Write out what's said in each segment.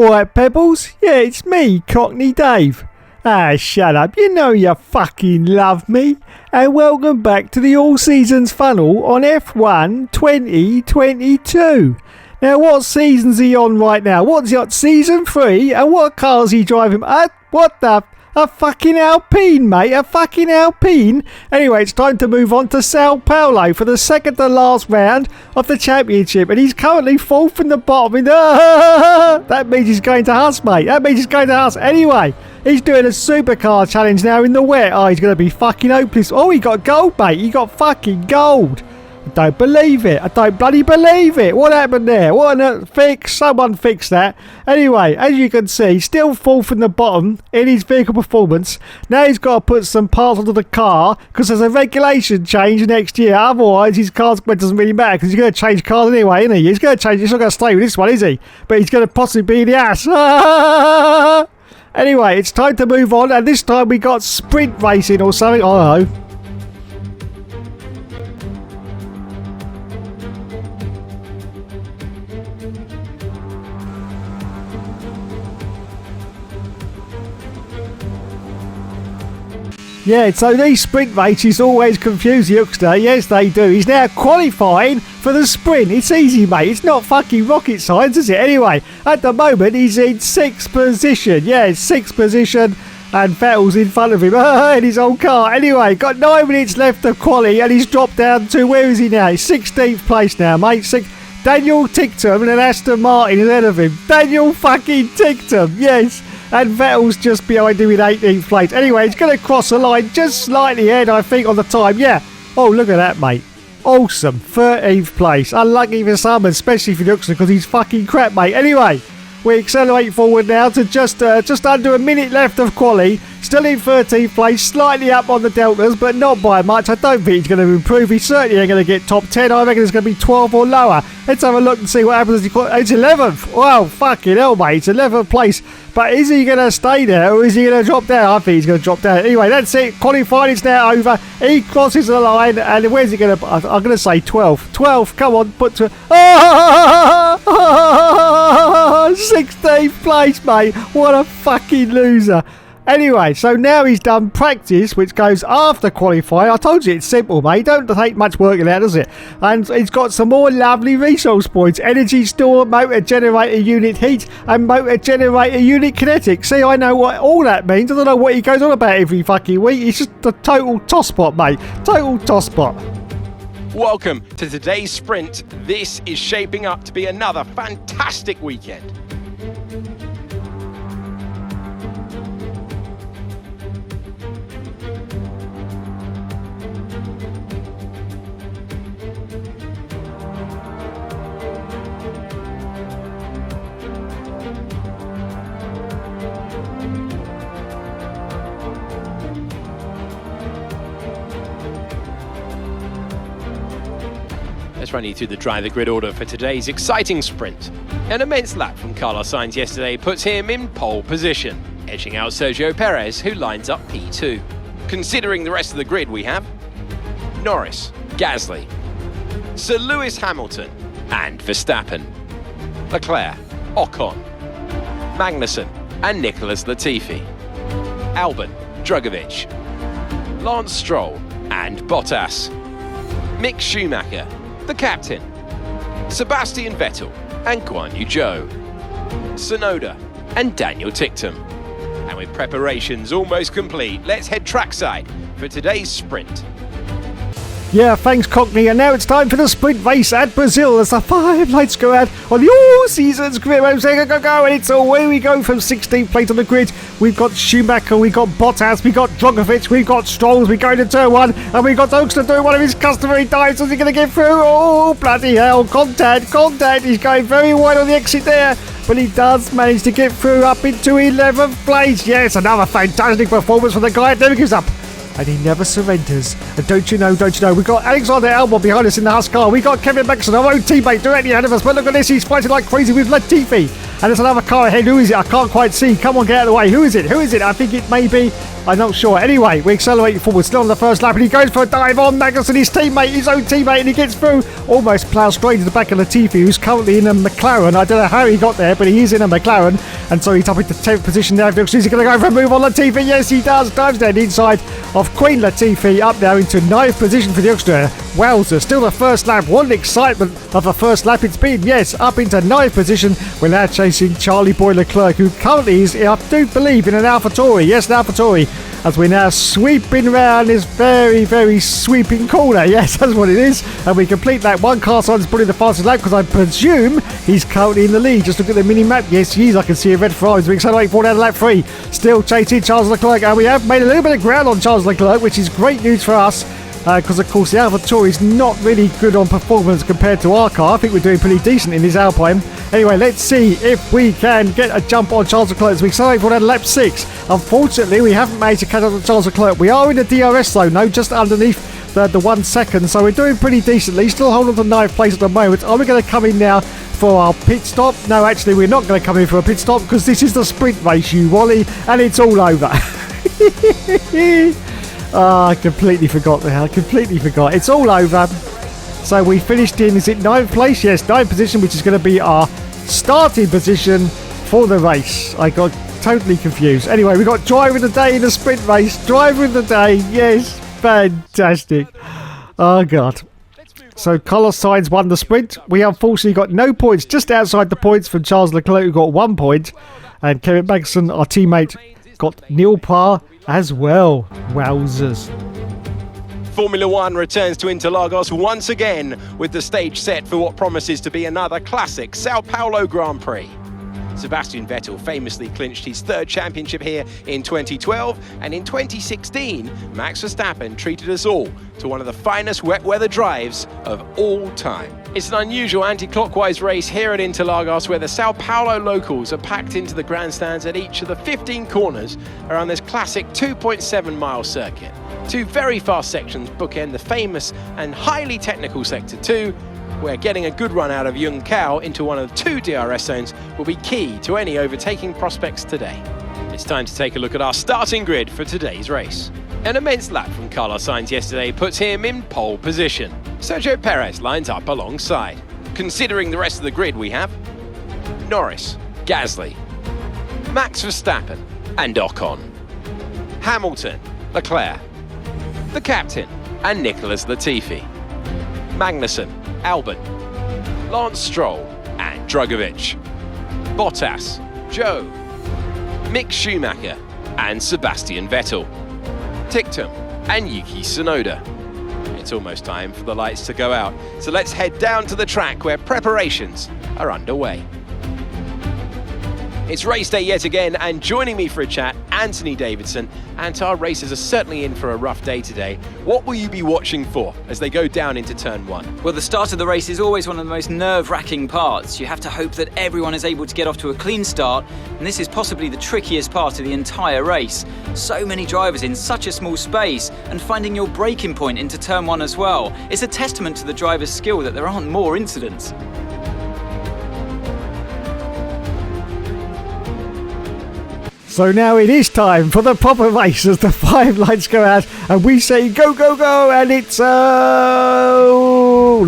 Alright, Pebbles? Yeah, it's me, Cockney Dave. Ah, shut up. You know you fucking love me. And welcome back to the All Seasons Funnel on F1 2022. Now, what season's he on right now? What's he on? Season 3? And what car's he driving? What the... A fucking Alpine, mate. A fucking Alpine. Anyway, it's time to move on to Sao Paulo for the second to last round of the championship. And he's currently fourth from the bottom. That means he's going to Huss, mate. That means he's going to Huss. Anyway, he's doing a supercar challenge now in the wet. Oh, he's going to be fucking hopeless. Oh, he got gold, mate. He got fucking gold. I don't believe it. I don't bloody believe it. What happened there? What on earth? Fix. Someone fix that. Anyway, as you can see, still fourth from the bottom in his vehicle performance. Now he's got to put some parts onto the car because there's a regulation change next year. Otherwise, his car's doesn't really matter because he's going to change cars anyway, isn't he? He's going to change. He's not going to stay with this one, is he? But he's going to possibly be the ass. Anyway, it's time to move on. And this time we got sprint racing or something. I don't know. Yeah, so these sprint races always confuse the youngster. Yes, they do. He's now qualifying for the sprint. It's easy, mate. It's not fucking rocket science, is it? Anyway, at the moment, he's in 6th position. Yeah, 6th position. And Vettel's in front of him in his old car. Anyway, got 9 minutes left of quali, and he's dropped down to, where is he now? He's 16th place now, mate. Daniel Ticktum and an Aston Martin ahead of him. Daniel fucking Ticktum, yes. And Vettel's just behind him in 18th place. Anyway, he's going to cross the line just slightly ahead, I think, on the time. Yeah. Oh, look at that, mate. Awesome. 13th place. Unlucky for some, especially for Duxton, because he's fucking crap, mate. Anyway, we accelerate forward now to just under a minute left of quali. Still in 13th place, slightly up on the deltas, but not by much. I don't think he's going to improve. He certainly ain't going to get top 10. I reckon it's going to be 12 or lower. Let's have a look and see what happens. It's 11th. Wow, fucking hell, mate. It's 11th place. But is he going to stay there or is he going to drop down? I think he's going to drop down. Anyway, that's it. Qualifying is now over. He crosses the line. And where's he going to... I'm going to say 12th. 12th. Come on. Put to... 16th place, mate. What a fucking loser. Anyway, so now he's done practice, which goes after qualifying. I told you it's simple, mate. Don't take much work in that, does it? And he's got some more lovely resource points. Energy store, motor generator unit heat, and motor generator unit kinetic. See, I know what all that means. I don't know what he goes on about every fucking week. He's just a total tosspot, mate. Total tosspot. Welcome to today's sprint. This is shaping up to be another fantastic weekend. Let's run you through the driver grid order for today's exciting sprint. An immense lap from Carlos Sainz yesterday puts him in pole position, edging out Sergio Perez, who lines up P2. Considering the rest of the grid, we have Norris, Gasly, Sir Lewis Hamilton and Verstappen, Leclerc, Ocon, Magnussen and Nicholas Latifi, Albon, Drugovich, Lance Stroll and Bottas, Mick Schumacher, the captain, Sebastian Vettel and Guan Yu Zhou, Tsunoda and Daniel Ticktum. And with preparations almost complete, let's head trackside for today's sprint. Yeah, thanks, Cockney. And now it's time for the sprint race at Brazil as the 5 lights go out on the All Seasons grid. I'm saying go, and it's away we go from 16th place on the grid. We've got Schumacher, we've got Bottas, we've got Drugovich, we've got Strolls, we go into turn 1, and we've got Oakster doing one of his customary dives. Is he going to get through? Oh, bloody hell. Contact. He's going very wide on the exit there. But he does manage to get through up into 11th place. Yes, another fantastic performance from the guy that never gives up. And he never surrenders. And don't you know, we've got Alexander Albon behind us in the Huss car. We've got Kevin Maxson, our own teammate, directly ahead of us. But look at this, he's fighting like crazy with Latifi. And there's another car ahead. Who is it? I can't quite see. Come on, get out of the way. Who is it? I think it may be I'm not sure. Anyway, we accelerate forward, still on the first lap, and he goes for a dive on Magnussen, his own teammate, and he gets through. Almost plows straight to the back of Latifi, who's currently in a McLaren. I don't know how he got there, but he is in a McLaren, and so he's up into 10th position now. Is he going to go for a move on Latifi? Yes, he does. Dives down inside of Queen Latifi, up now into 9th position for the Youngster. Wowzer, still the first lap. What an excitement of the first lap it's been. Yes, up into 9th position. We're now chasing Charlie Boy Leclerc, who currently is, I do believe, in an AlphaTauri. Yes, an AlphaTauri. As we're now sweeping around this very, very sweeping corner. Yes, that's what it is. And we complete that. One car sign's probably the fastest lap, because I presume he's currently in the lead. Just look at the mini-map. Yes, he is. I can see a red Ferrari. We accelerate forward out of lap 3. Still chasing Charles Leclerc. And we have made a little bit of ground on Charles Leclerc, which is great news for us. Because, of course, the AlphaTauri is not really good on performance compared to our car. I think we're doing pretty decent in this Alpine. Anyway, let's see if we can get a jump on Charles Leclerc as we accelerate forward at lap 6. Unfortunately, we haven't managed to catch up with Charles Leclerc. We are in the DRS zone, though, just underneath the 1 second. So we're doing pretty decently. Still holding on to 9th place at the moment. Are we going to come in now for our pit stop? No, actually, we're not going to come in for a pit stop, because this is the sprint race, you Wally, and it's all over. I completely forgot now. Completely forgot. It's all over. So we finished in, is it 9th place? Yes, 9th position, which is going to be our starting position for the race. I got totally confused. Anyway, we got driver of the day in the sprint race. Driver of the day. Yes, fantastic. Oh, God. So Carlos Sainz won the sprint. We unfortunately got no points, just outside the points from Charles Leclerc, who got 1 point. And Kevin Magnussen, our teammate, got nil par as well. Wowzers. Formula One returns to Interlagos once again, with the stage set for what promises to be another classic Sao Paulo Grand Prix. Sebastian Vettel famously clinched his 3rd championship here in 2012, and in 2016, Max Verstappen treated us all to one of the finest wet weather drives of all time. It's an unusual anti-clockwise race here at Interlagos, where the Sao Paulo locals are packed into the grandstands at each of the 15 corners around this classic 2.7-mile circuit. 2 very fast sections bookend the famous and highly technical Sector 2, where getting a good run out of Yung Cao into one of the 2 DRS zones will be key to any overtaking prospects today. It's time to take a look at our starting grid for today's race. An immense lap from Carlos Sainz yesterday puts him in pole position. Sergio Perez lines up alongside. Considering the rest of the grid, we have Norris, Gasly, Max Verstappen and Ocon, Hamilton, Leclerc, the captain and Nicholas Latifi, Magnussen, Albon, Lance Stroll and Drugovich, Bottas, Joe, Mick Schumacher and Sebastian Vettel, Ticktum and Yuki Tsunoda. It's almost time for the lights to go out, so let's head down to the track where preparations are underway. It's race day yet again, and joining me for a chat, Anthony Davidson. And our racers are certainly in for a rough day today. What will you be watching for as they go down into turn 1? Well, the start of the race is always one of the most nerve-wracking parts. You have to hope that everyone is able to get off to a clean start, and this is possibly the trickiest part of the entire race. So many drivers in such a small space, and finding your braking point into turn 1 as well. It's a testament to the driver's skill that there aren't more incidents. So now it is time for the proper race as the 5 lights go out and we say go, go, go, and it's long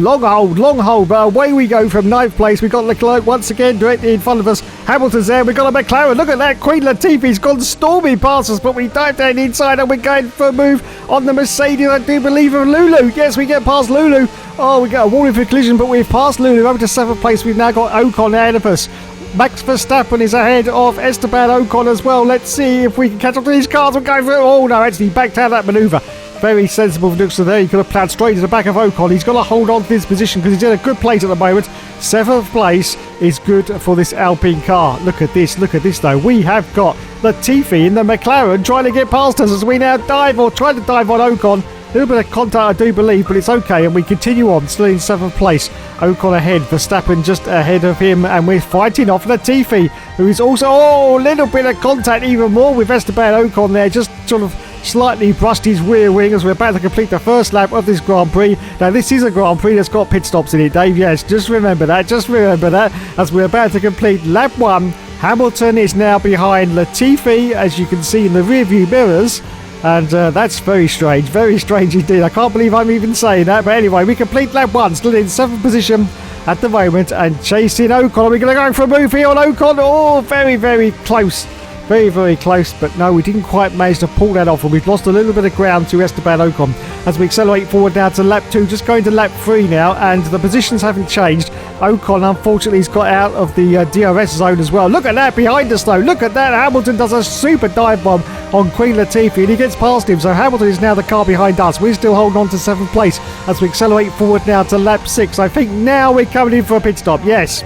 hold, but away we go from 9th place. We've got Leclerc once again directly in front of us. Hamilton's there, we've got a McLaren. Look at that, Queen Latifi's gone stormy past us, but we dive down inside and we're going for a move on the Mercedes, I do believe, of Lulu. Yes, we get past Lulu. Oh, we got a warning for collision, but we've passed Lulu over to 7th place. We've now got Ocon ahead of us. Max Verstappen is ahead of Esteban Ocon as well. Let's see if we can catch up to these cars. We're going for it. Oh no, actually backed out of that manoeuvre. Very sensible for Dixon there. He could have ploughed straight to the back of Ocon. He's got to hold on to this position because he's in a good place at the moment. 7th place is good for this Alpine car. Look at this though. We have got Latifi in the McLaren trying to get past us as we now dive or try to dive on Ocon. A little bit of contact, I do believe, but it's okay, and we continue on, still in 7th place. Ocon ahead, Verstappen just ahead of him, and we're fighting off Latifi, who is also, a little bit of contact even more with Esteban Ocon there, just sort of slightly brushed his rear wing as we're about to complete the first lap of this Grand Prix. Now, this is a Grand Prix that's got pit stops in it, Dave, yes, just remember that, as we're about to complete lap 1, Hamilton is now behind Latifi, as you can see in the rearview mirrors. And that's very strange indeed. I can't believe I'm even saying that. But anyway, we complete lap 1, still in 7th position at the moment, and chasing Ocon. Are we going to go for a move here on Ocon? Oh, very, very close. Very, very close, but no, we didn't quite manage to pull that off, and we've lost a little bit of ground to Esteban Ocon as we accelerate forward now to lap 2, just going to lap 3 now, and the positions haven't changed. Ocon, unfortunately, has got out of the DRS zone as well. Look at that behind us, though. Look at that. Hamilton does a super dive bomb on Queen Latifi, and he gets past him, so Hamilton is now the car behind us. We're still holding on to 7th place as we accelerate forward now to lap 6. I think now we're coming in for a pit stop. Yes.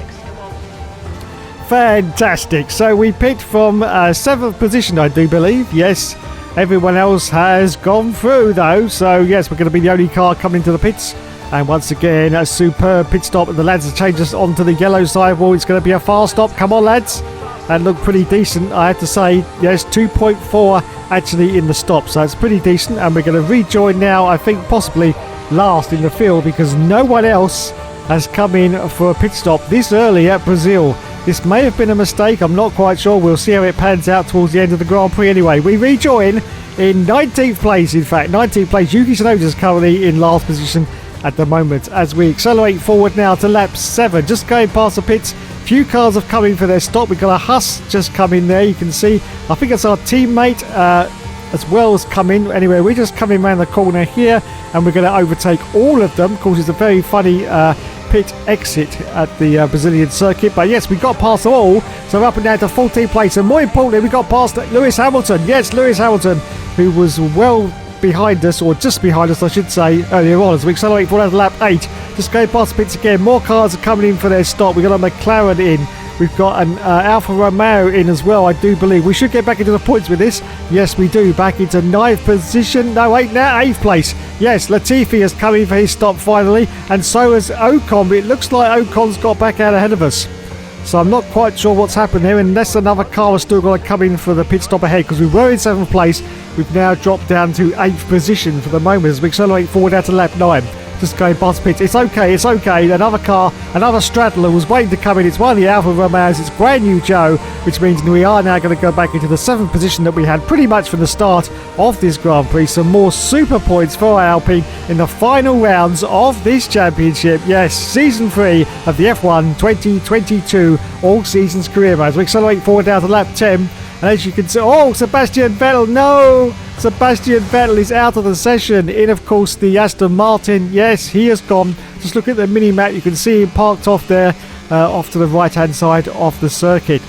Fantastic. So we pit from 7th position, I do believe. Yes, everyone else has gone through though. So yes, we're going to be the only car coming to the pits. And once again, a superb pit stop. And the lads have changed us onto the yellow sidewall. It's going to be a fast stop. Come on, lads. And look pretty decent, I have to say. Yes, 2.4 actually in the stop. So it's pretty decent. And we're going to rejoin now, I think possibly last in the field, because no one else has come in for a pit stop this early at Brazil. This may have been a mistake, I'm not quite sure. We'll see how it pans out towards the end of the Grand Prix anyway. We rejoin in 19th place, in fact. 19th place. Yuki Tsunoda's currently in last position at the moment as we accelerate forward now to lap 7. Just going past the pits. Few cars have come in for their stop. We've got a Huss just come in there. You can see, I think it's our teammate as well as come in. Anyway, we're just coming around the corner here and we're going to overtake all of them. Of course, it's a very funny pit exit at the Brazilian circuit, but yes, we got past them all, so we're up and down to 14th place, and more importantly, we got past Lewis Hamilton. Yes, Lewis Hamilton, who was well behind us, or just behind us I should say, earlier on as we accelerate forward to lap 8. Just going past the pits again. More cars are coming in for their stop. We've got a McLaren in, we've got an Alfa Romeo in as well, I do believe. We should get back into the points with this. Yes, we do. Back into 9th position. No, wait, now 8th place. Yes, Latifi has come in for his stop finally, and so has Ocon. It looks like Ocon's got back out ahead of us. So I'm not quite sure what's happened here, unless another car has still got to come in for the pit stop ahead, because we were in 7th place. We've now dropped down to 8th position for the moment as we accelerate forward out to lap 9. Just going past pits. It's okay, it's okay. Another car, another straddler was waiting to come in. It's one of the Alfa Romeos. It's brand new Joe, which means we are now going to go back into the 7th position that we had pretty much from the start of this Grand Prix. Some more super points for Alpine in the final rounds of this championship. Yes, season 3 of the F1 2022 All Seasons Career Mode. We accelerate forward down to lap 10. And as you can see, oh, Sebastian Vettel, no! Sebastian Vettel is out of the session. In, of course, the Aston Martin. Yes, he has gone. Just look at the mini-map. You can see him parked off there, off to the right-hand side of the circuit.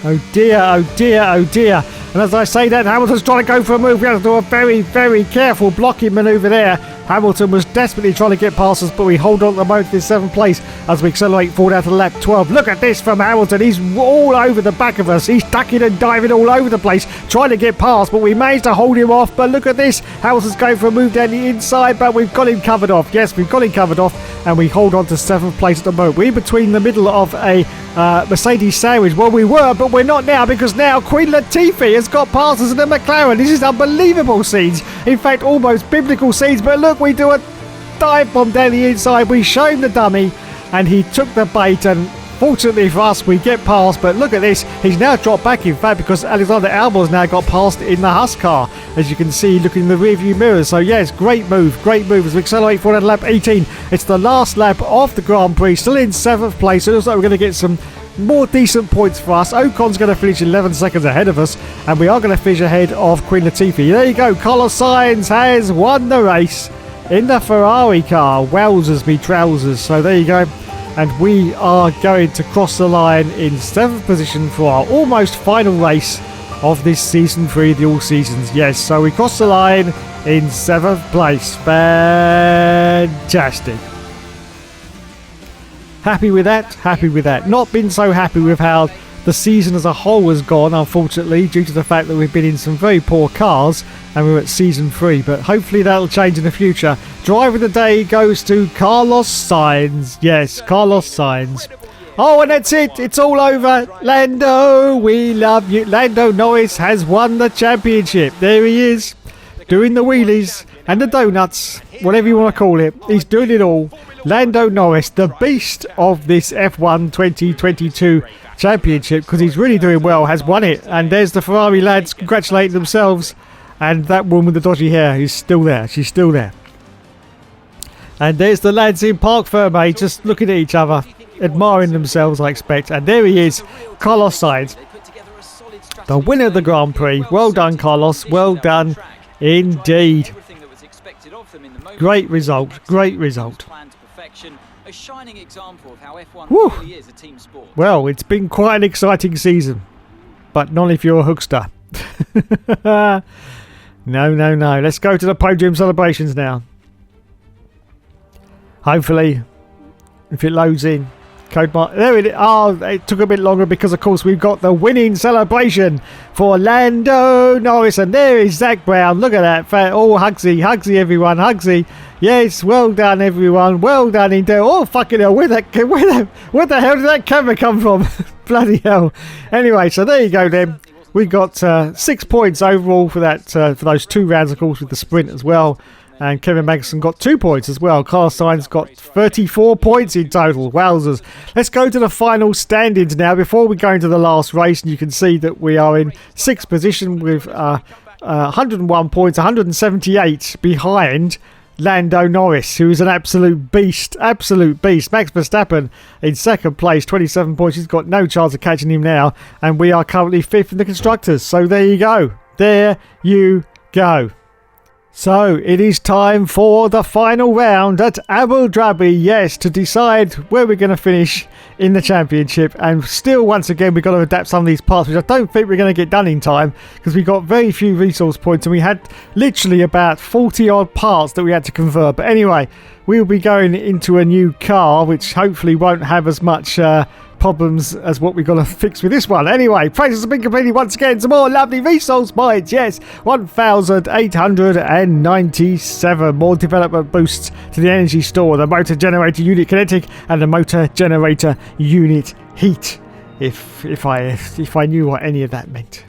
Oh dear, oh dear, oh dear. And as I say that, Hamilton's trying to go for a move. We have to do a very, very careful blocking manoeuvre there. Hamilton was desperately trying to get past us, but we hold on at the moment in 7th place as we accelerate forward out to lap 12. Look at this from Hamilton. He's all over the back of us. He's ducking and diving all over the place, trying to get past, but we managed to hold him off. But look at this. Hamilton's going for a move down the inside, but we've got him covered off. Yes, we've got him covered off, and we hold on to 7th place at the moment. We're between the middle of a Mercedes sandwich. Well, we were, but we're not now, because now Queen Latifi has got past us in the McLaren. This is unbelievable scenes. In fact, almost biblical scenes. But look, we do a dive bomb down the inside. We show him the dummy, and he took the bait, and fortunately for us, we get past. But look at this. He's now dropped back, in fact, because Alexander Albon's now got past in the Huss car, as you can see, looking in the rearview mirrors. So yes, great move as we accelerate forward at lap 18. It's the last lap of the Grand Prix, still in 7th place. So it looks like we're going to get some more decent points for us. Ocon's going to finish 11 seconds ahead of us, and we are going to finish ahead of Queen Latifi. There you go. Carlos Sainz has won the race in the Ferrari car. Wowzers me trousers. So there you go. And we are going to cross the line in 7th position for our almost final race of this season 3 of the All Seasons. Yes, so we cross the line in 7th place. Fantastic. Happy with that, happy with that. Not been so happy with how the season as a whole has gone, unfortunately, due to the fact that we've been in some very poor cars and we're at season 3, but hopefully that'll change in the future. Driver of the day goes to Carlos Sainz. Yes, Carlos Sainz. Oh, and that's it. It's all over. Lando, we love you. Lando Norris has won the championship. There he is, doing the wheelies and the donuts, whatever you want to call it. He's doing it all. Lando Norris, the beast of this F1 2022 championship, because he's really doing well, has won it. And there's the Ferrari lads congratulating themselves. And that woman with the dodgy hair is still there. She's still there. And there's the lads in Parc Fermé just looking at each other, admiring themselves, I expect. And there he is, Carlos Sainz, the winner of the Grand Prix. Well done, Carlos. Well done indeed. Great result. Great result. Woo. Well, it's been quite an exciting season. But not if you're a hookster. No. Let's go to the podium celebrations now. Hopefully, if it loads in. There it is. Oh, it took a bit longer because, of course, we've got the winning celebration for Lando Norris. And there is Zach Brown. Look at that. Oh, Hugsy, everyone. Hugsy. Yes, well done, everyone. Well done indeed. Oh, fucking hell. Where the hell did that camera come from? Bloody hell. Anyway, so there you go then. We got 6 points overall for that for those 2 rounds, of course, with the sprint as well. And Kevin Magnussen got 2 points as well. Carlos Sainz got 34 points in total. Wowzers. Let's go to the final standings now before we go into the last race. And you can see that we are in 6th position with 101 points, 178 behind Lando Norris, who is an absolute beast. Max Verstappen in 2nd place, 27 points. He's got no chance of catching him now. And we are currently 5th in the Constructors. So there you go. There you go. So it is time for the final round at Abu Dhabi, yes, to decide where we're going to finish in the championship. And still, once again, we've got to adapt some of these parts, which I don't think we're going to get done in time, because we got very few resource points and we had literally about 40 odd parts that we had to convert. But anyway, we'll be going into a new car, which hopefully won't have as much problems as what we've got to fix with this one. Anyway, prices have been completed once again. Some more lovely resource points. Yes, 1,897 more development boosts to the energy store, the motor generator unit kinetic, and the motor generator unit heat. If I knew what any of that meant.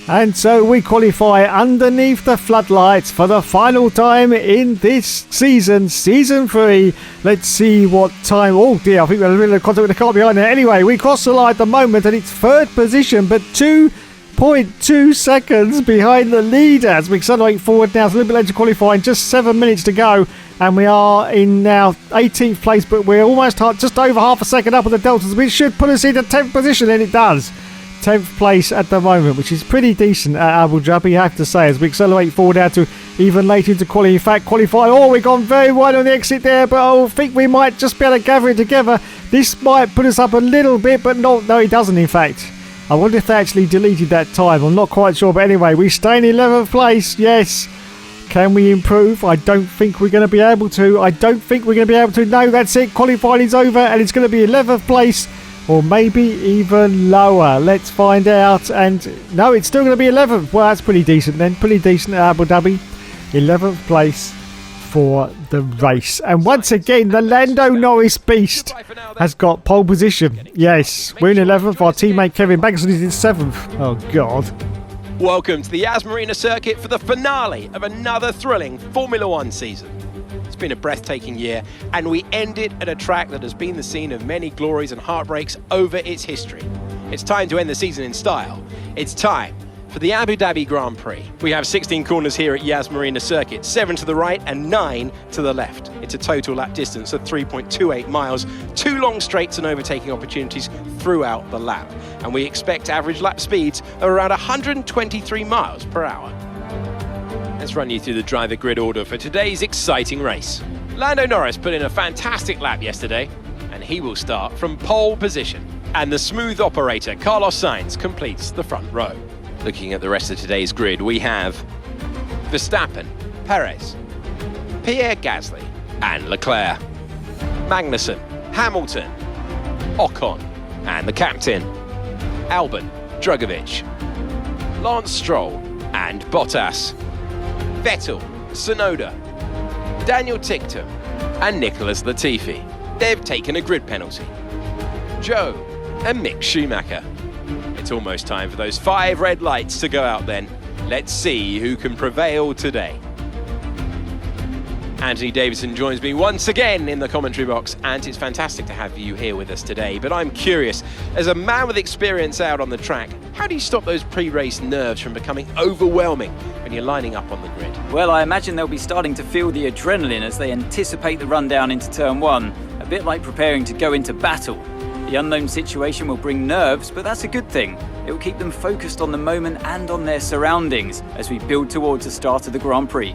And so we qualify underneath the floodlights for the final time in this season, Season 3. Let's see what time... Oh dear, I think we're a little contact with the car behind there. Anyway, we cross the line at the moment and it's 3rd position, but 2.2 seconds behind the leader as we accelerate forward now. It's a little bit later to qualify, just 7 minutes to go. And we are in now 18th place, but we're almost just over half a second up on the deltas, which should put us in the 10th position, and it does. 10th place at the moment, which is pretty decent at Abu Dhabi, I have to say, as we accelerate forward out to even later into qualify. In fact, qualify. Oh, we've gone very wide on the exit there, but I think we might just be able to gather it together. This might put us up a little bit, but no, it doesn't, in fact. I wonder if they actually deleted that time. I'm not quite sure, but anyway, we stay in 11th place. Yes. Can we improve? I don't think we're going to be able to. No, that's it. Qualifying is over, and it's going to be 11th place. Or maybe even lower. Let's find out. And no, it's still going to be 11th. Well, that's pretty decent then. Pretty decent at Abu Dhabi. 11th place for the race. And once again, the Lando Norris beast has got pole position. Yes, we're in 11th. Our teammate Kevin Magnussen is in 7th. Oh, God. Welcome to the Yas Marina circuit for the finale of another thrilling Formula One season. It's been a breathtaking year, and we end it at a track that has been the scene of many glories and heartbreaks over its history. It's time to end the season in style. It's time for the Abu Dhabi Grand Prix. We have 16 corners here at Yas Marina circuit, 7 to the right and 9 to the left. It's a total lap distance of 3.28 miles, 2 long straights and overtaking opportunities throughout the lap. And we expect average lap speeds of around 123 miles per hour. Let's run you through the driver grid order for today's exciting race. Lando Norris put in a fantastic lap yesterday, and he will start from pole position. And the smooth operator, Carlos Sainz, completes the front row. Looking at the rest of today's grid, we have Verstappen, Perez, Pierre Gasly, and Leclerc, Magnussen, Hamilton, Ocon, and the captain, Albon, Drugovich, Lance Stroll, and Bottas, Vettel, Tsunoda, Daniel Ticktum, and Nicholas Latifi. They've taken a grid penalty. Joe and Mick Schumacher. It's almost time for those 5 red lights to go out then. Let's see who can prevail today. Anthony Davidson joins me once again in the commentary box, and it's fantastic to have you here with us today. But I'm curious, as a man with experience out on the track, how do you stop those pre-race nerves from becoming overwhelming when you're lining up on the grid? Well, I imagine they'll be starting to feel the adrenaline as they anticipate the run down into turn 1, a bit like preparing to go into battle. The unknown situation will bring nerves, but that's a good thing. It will keep them focused on the moment and on their surroundings as we build towards the start of the Grand Prix.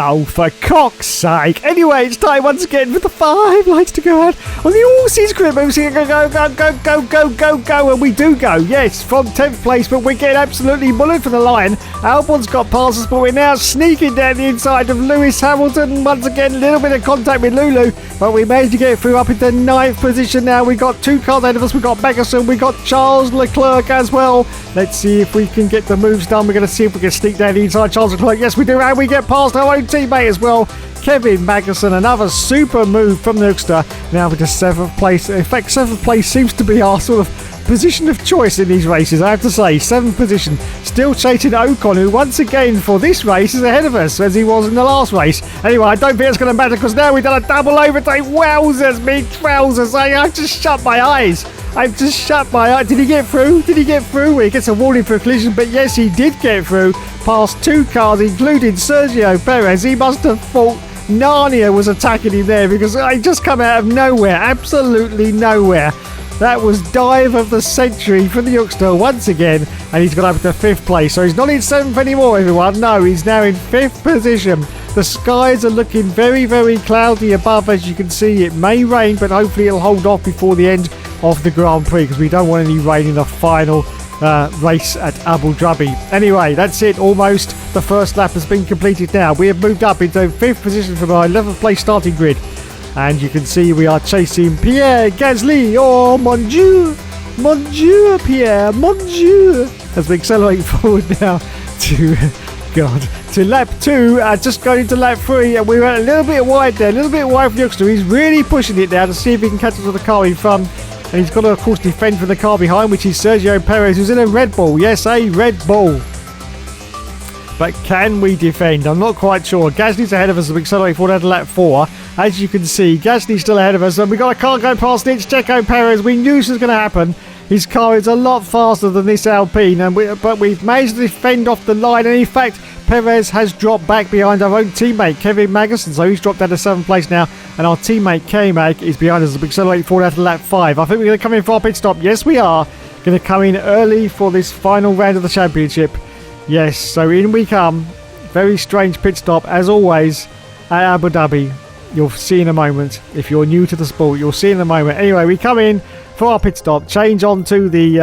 Oh, for cock's sake. Anyway, it's time once again for the 5 lights to go out on the Aussies grid. We're going to go, and we do go. Yes, from 10th place, but we're getting absolutely bullied for the line. Albon's got past us, but we're now sneaking down the inside of Lewis Hamilton. Once again, a little bit of contact with Lulu, but we managed to get through up into 9th position now. We've got 2 cars ahead of us. We've got Magnussen, we've got Charles Leclerc as well. Let's see if we can get the moves done. We're going to see if we can sneak down the inside Charles Leclerc. Yes, we do, and we get past our own teammate as well, Kevin Magnussen. Another super move from the Hookster. Now with the 7th place. In fact, 7th place seems to be our sort of position of choice in these races, I have to say. 7th position, still chasing Ocon, who once again for this race is ahead of us as he was in the last race. Anyway, I don't think it's going to matter because now we've done a double overtake. Wowzers, me trousers. I've just shut my eyes. I've just shut my eye. Did he get through? Did he get through? Well, he gets a warning for a collision, but yes, he did get through past 2 cars, including Sergio Perez. He must have thought Narnia was attacking him there because he just come out of nowhere, absolutely nowhere. That was dive of the century for the Hookster once again, and he's got up to 5th place. So he's not in 7th anymore, everyone. No, he's now in 5th position. The skies are looking very, very cloudy above, as you can see. It may rain, but hopefully it'll hold off before the end of the Grand Prix because we don't want any rain in the final race at Abu Dhabi. Anyway, that's it. Almost the first lap has been completed now. We have moved up into 5th position from our 11th place starting grid. And you can see we are chasing Pierre Gasly. Oh, mon Dieu. Mon Dieu, Pierre. Mon Dieu. As we accelerate forward now to... God. To lap 2, just going into lap 3, and we were a little bit wide there, a little bit wide for the Hookster. He's really pushing it now to see if he can catch up to the car in front. And he's got to, of course, defend from the car behind, which is Sergio Perez, who's in a Red Bull. Yes, a Red Bull. But can we defend? I'm not quite sure. Gasly's ahead of us as we accelerate forward out to lap 4. As you can see, Gasly's still ahead of us, and we've got a car going past it. It's Checo Perez. We knew this was going to happen. His car is a lot faster than this Alpine, but we've managed to defend off the line. And in fact, Perez has dropped back behind our own teammate, Kevin Magnussen. So he's dropped down to 7th place now. And our teammate, K-Mag, is behind us as we accelerate forward out to lap 5. I think we're going to come in for our pit stop. Yes, we are. Going to come in early for this final round of the championship. Yes, so in we come. Very strange pit stop, as always, at Abu Dhabi. You'll see in a moment. If you're new to the sport, you'll see in a moment. Anyway, we come in for our pit stop, change on to the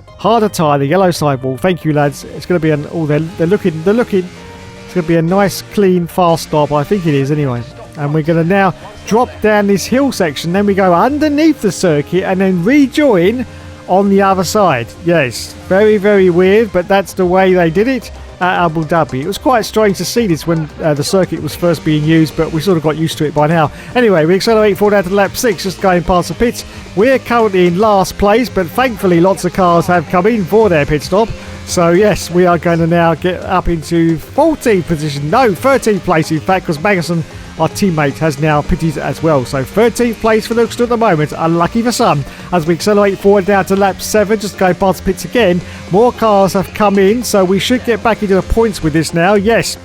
harder tyre, the yellow sidewall. Thank you, lads. It's going to be they're looking. It's going to be a nice, clean, fast stop. I think it is anyway. And we're going to now drop down this hill section. Then we go underneath the circuit and then rejoin on the other side. Yes, very, very weird, but that's the way they did it at Abu Dhabi. It was quite strange to see this when the circuit was first being used, but we sort of got used to it by now. Anyway, we accelerate forward out to lap 6, just going past the pits. We're currently in last place, but thankfully lots of cars have come in for their pit stop. So yes, we are going to now get up into 14th position. No, 13th place in fact, because Magnussen, our teammate, has now pitted as well. So 13th place for the Hookster at the moment. Unlucky for some. As we accelerate forward down to lap 7, just going past the pits again. More cars have come in, so we should get back into the points with this now. Yes.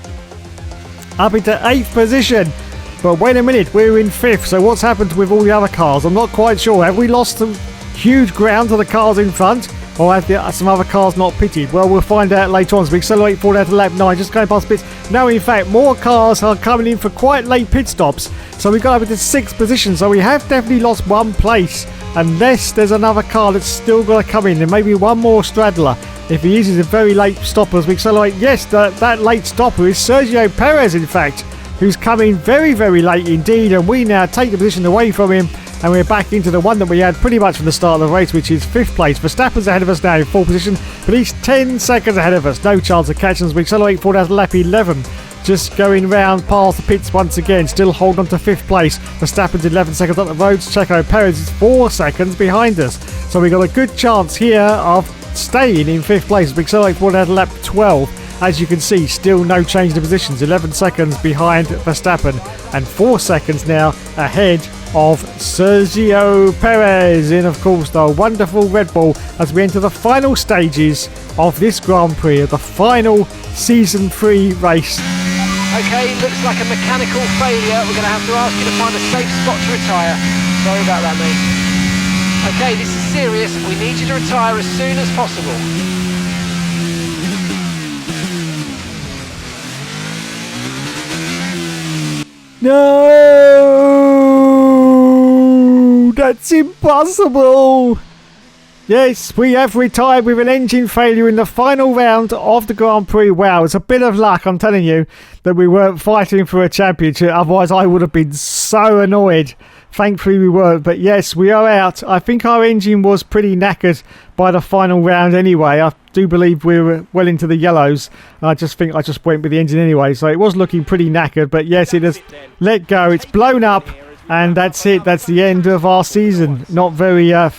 Up into 8th position. But wait a minute, we're in 5th. So what's happened with all the other cars? I'm not quite sure. Have we lost some huge ground to the cars in front? Or have some other cars not pitted? Well, we'll find out later on. So we accelerate forward out to lap 9, just going past pits. No, in fact, more cars are coming in for quite late pit stops. So we got up into 6th position. So we have definitely lost one place. Unless there's another car that's still got to come in. There may be one more straddler. If he is a very late stopper as we accelerate. Yes, that late stopper is Sergio Perez, in fact, who's coming very, very late indeed. And we now take the position away from him. And we're back into the one that we had pretty much from the start of the race, which is 5th place. Verstappen's ahead of us now in 4th position, but he's 10 seconds ahead of us. No chance of catching us. We accelerate forward out to lap 11. just going round past the pits once again, still holding on to 5th place. Verstappen's 11 seconds up the roads. Checo Perez is 4 seconds behind us. So we got a good chance here of staying in 5th place. We accelerate forward at lap 12. As you can see, still no change in the positions. 11 seconds behind Verstappen and 4 seconds now ahead of Sergio Perez in, of course, the wonderful Red Bull as we enter the final stages of this Grand Prix, of the final Season 3 race. Okay, looks like a mechanical failure. We're going to have to ask you to find a safe spot to retire. Sorry about that, mate. Okay, this is serious. We need you to retire as soon as possible. No! That's impossible! Yes, we have retired with an engine failure in the final round of the Grand Prix. Wow, it's a bit of luck, I'm telling you, that we weren't fighting for a championship. Otherwise, I would have been so annoyed. Thankfully, we weren't. But yes, we are out. I think our engine was pretty knackered by the final round anyway. I do believe we were well into the yellows. I just think I just went with the engine anyway. So it was looking pretty knackered. But yes, it has let go. It's blown up. And that's it. That's the end of our season. Not a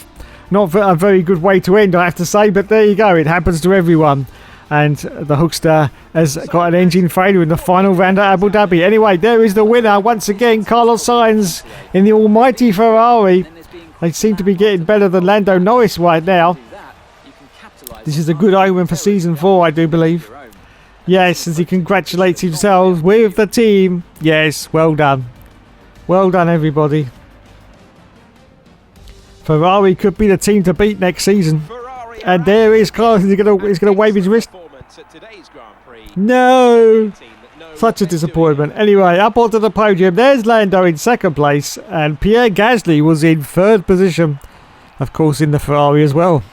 very good way to end, I have to say, but there you go. It happens to everyone. And the Hookster has got an engine failure in the final round at Abu Dhabi. Anyway, there is the winner once again, Carlos Sainz in the almighty Ferrari. They seem to be getting better than Lando Norris right now. This is a good omen for Season 4, I do believe. Yes, as he congratulates himself with the team. Yes, well done. Well done, everybody. Ferrari could be the team to beat next season. And there is Carlos. He's going to wave his wrist. No! Such a disappointment. Anyway, up onto the podium. There's Lando in 2nd place. And Pierre Gasly was in 3rd position. Of course, in the Ferrari as well.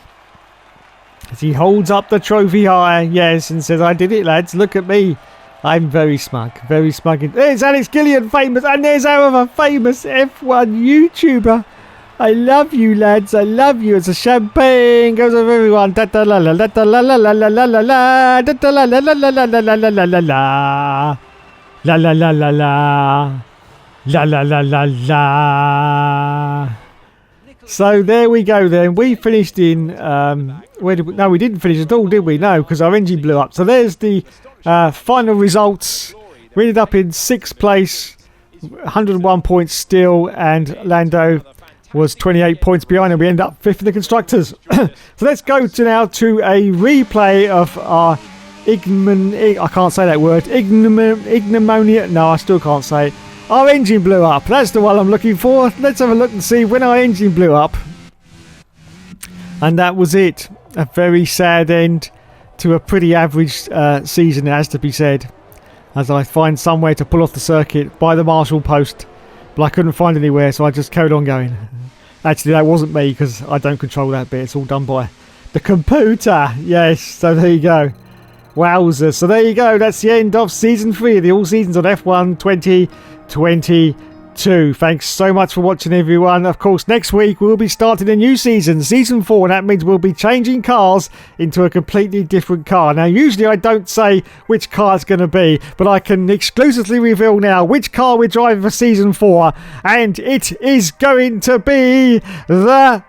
As he holds up the trophy high. Yes, and says, I did it, lads. Look at me. I'm very smug. Very smug. There's Alex Gillian, famous. And there's our other famous F1 YouTuber. I love you, lads. I love you. It's a champagne goes over everyone. Da da la la la la la la la la la la da da la la la la la la la la la la la la la la la la la la la. So there we go. Then we finished in. Where did we? No, we didn't finish at all, did we? No, because our engine blew up. So there's the final results. We ended up in 6th place, 101 points still, and Lando was 28 points behind, and we end up 5th in the constructors. So let's go now to a replay of our I can't say that word. Ignomonia. No, I still can't say it. Our engine blew up. That's the one I'm looking for. Let's have a look and see when our engine blew up. And that was it. A very sad end to a pretty average season, it has to be said. As I find somewhere to pull off the circuit by the Marshall post. But I couldn't find anywhere, so I just carried on going. Actually, that wasn't me, because I don't control that bit. It's all done by the computer. Yes, so there you go. Wowzers. So there you go. That's the end of Season 3 of the All Seasons on F1 2022. Thanks so much for watching, everyone. Of course, next week we'll be starting a new season, Season 4, and that means we'll be changing cars into a completely different car. Now, usually I don't say which car it's going to be, but I can exclusively reveal now which car we're driving for Season 4, and it is going to be the